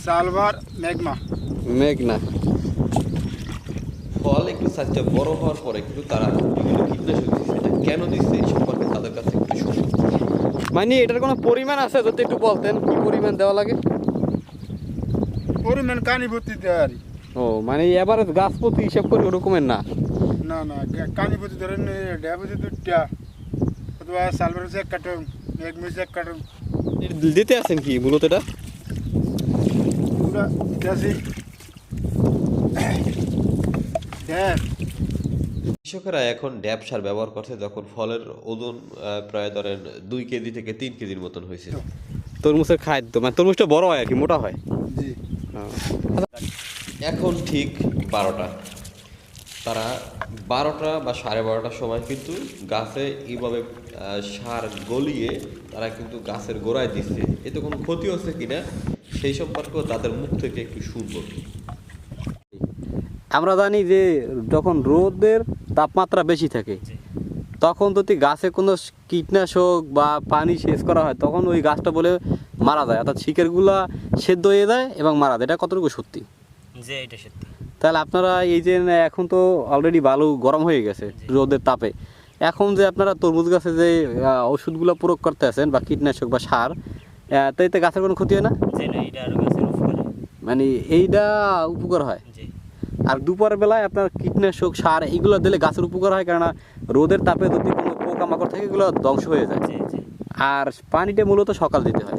Salwar magma. মেঘনা। ফল একটু সাইজটা বড় হওয়ার পরে কিন্তু তারা বিভিন্ন কীটনাশক দিচ্ছে, এটা কেন দিচ্ছে এই সম্পর্কে তাদের কাছে একটু শুনুন। মানে এটার কোনো পরিমাণ আছে, যদি একটু বলতেন কি পরিমাণ দেওয়া লাগে? পরিমাণ কানি ভর্তি দেয় আর কি। ও মানে এবারে গাছ প্রতি হিসাব করে ওরকমের না? না না, কানি ভর্তি ধরেন ড্যাব হচ্ছে 2টা, অথবা সালভার হচ্ছে 1 কার্টন, ম্যাগমা হচ্ছে 1 কার্টন। দিতে আছেন কি মূলত এটা? পুরা ইতিহাসে ড্যাব। কৃষকেরা এখন ড্যাব সার ব্যবহার করছে যখন ফলের ওজন প্রায় ধরেন 2 কেজি থেকে 3 কেজির মতন হয়েছে। তরমুজের খাদ্য মানে তরমুজটা বড় হয় আর কি, মোটা হয়। জি। এখন ঠিক 12টা, তারা 12টা বা 12:30টার সময় কিন্তু গাছে এইভাবে সার গলিয়ে তারা কিন্তু গাছের গোড়ায় দিচ্ছে। এতে কোনো ক্ষতি হচ্ছে কিনা সেই সম্পর্কেও তাদের মুখ থেকে একটু শুনবো। আমরা জানি যে যখন রোদের তাপমাত্রা বেশি থাকে তখন যদি গাছে কোনো কীটনাশক বা পানি সেচ করা হয় তখন ওই গাছটা বলে মারা যায়, অর্থাৎ শিকড়গুলা সেদ্ধ হয়ে যায় এবং মারা যায়। এটা কতটুকু সত্যি? যে এটা সত্যি। তাহলে আপনারা এই যে এখন তো অলরেডি বালু গরম হয়ে গেছে রোদের তাপে, এখন যে আপনারা তরমুজ গাছে যে ওষুধগুলো প্রয়োগ করতে আছেন বা কীটনাশক বা সার, তো এতে গাছের কোনো ক্ষতি হয় না? যে না, এটা আরো গাছের উপকার। মানে এইটা উপকার হয়। জি। আর দুপুরের বেলায় আপনার কীটনাশক সার এইগুলো দিলে গাছের উপকার হয়, কেননা রোদের তাপে যদি কোনো পোকামাকড় থাকে এগুলো ধ্বংস হয়ে যায়। জি জি। আর পানিটা মূলত সকাল দিতে হয়।